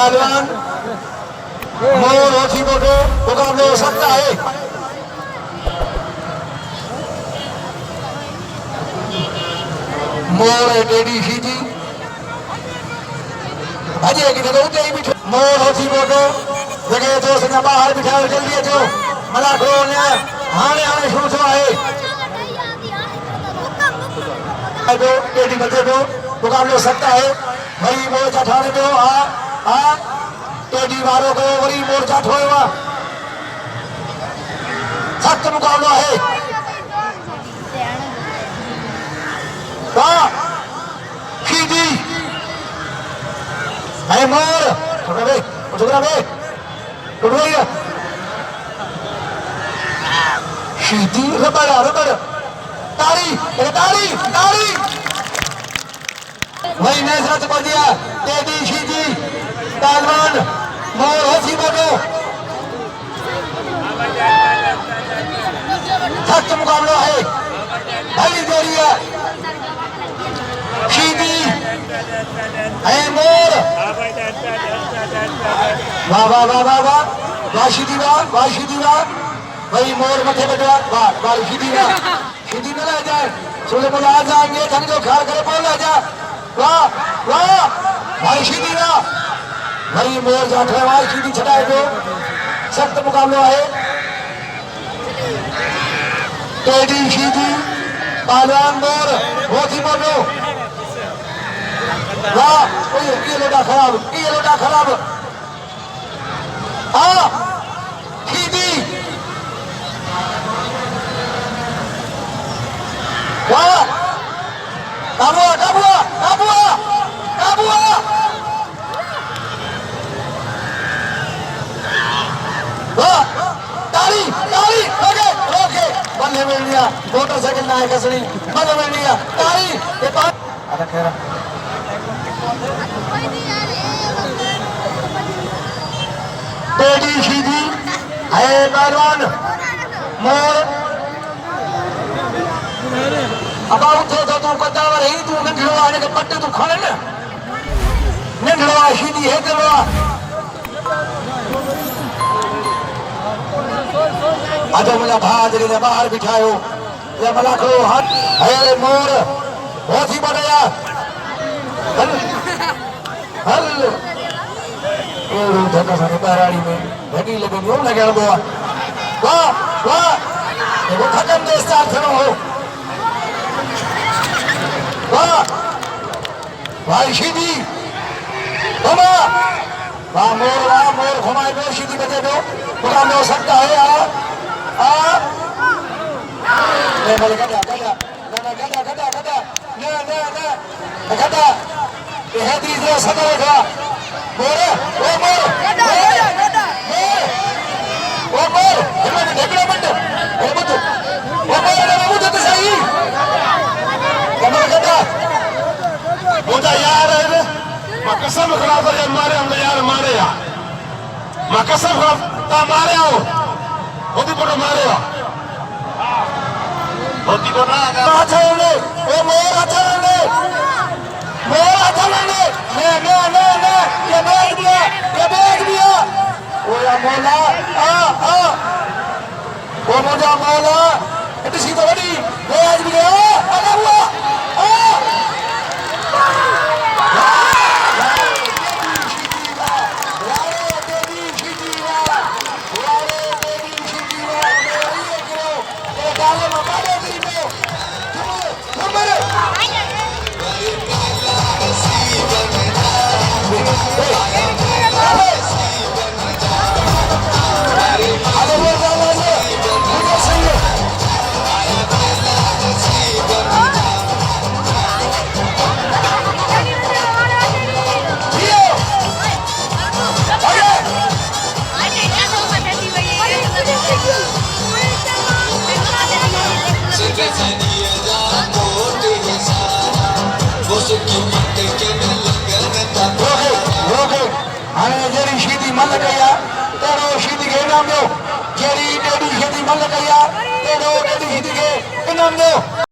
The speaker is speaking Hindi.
पहलवान मोर होती बोटो मुकाबले हो सकता है। मोर टेडी सीधी अजय की तो उते ही बिठो मोर होती बोटो जगह तो सना बाहर बिठाओ जल्दी जो मलाखो ने हाने हाने शुरू से आए जो टेडी बचे दो मुकाबले हो सकता है। वही मोर्चा ठाणे दो आ टेडी वालों को वही मोर्चा ठोएगा सख्त मुकाबला है। वाह सीधी है मोर उठा बे सीधी रबड़ ताली ताली ताली वही नजरत को दिया टेडी सीधी पहलवान मोर होती बोलो सख्त मुकाबला है। भली जोड़िया सीधी है मोर वाह वाह वाह वाह वाह वाह सीधी वाह वही मोर मथे बैठा वाह सीधी न ले जाए सुने बोला आ जाएंगे थन जो ख्याल करे बोल ले जा वाह वाह भाई सीधी ना वही मोर जाठे भाई सीधी छटाए दो सख्त मुकाबला है। टेडी सीधी पहलवान मोर होती बोलो वाह ये लोटा खराब हाँ सीधी वाह काबुआ ताली ओके बल्ले मिल लिया मोटरसाइकिल ना है कसनी बल्ले मिल लिया ताली ये अरे खैर टेडी सीधी है पहलवान मोर अब उठे तो तू कदावर ही तू निंढड़ो आने के पट्टे तू खाने ना निंढड़ो सीधी है तेरा आज मुझे भाजरी ने बाहर बिठायो ये मलाखो हाथ है मोर बहुत ही बढ़िया हल और धक्का सारे बहराड़ी में धगी लगे यूं लगे बुआ वाह वो खत्म दे स्टार्ट करो हो वाह सीधी वाह मोर घुमाए दो सीधी बचे दो मुकाबला हो सकता है। गदा ये तीसरा सदर का मोर सही यार कसम खराब है मारे हमने यार मारे यार कसम खराब मारे आओ होती बोलो मारे होती को ना अच्छा ले ओ मोर अच्छा ले ने ये बैग दिया ओ या मौला ओ मुझे मौला इतनी सी तो बड़ी बैग दिया अरे हुआ मन कया तेरो सीधी के नाम दो जेरी टेडी सीधी मन कया तेरो टेडी सीधी के नाम दो।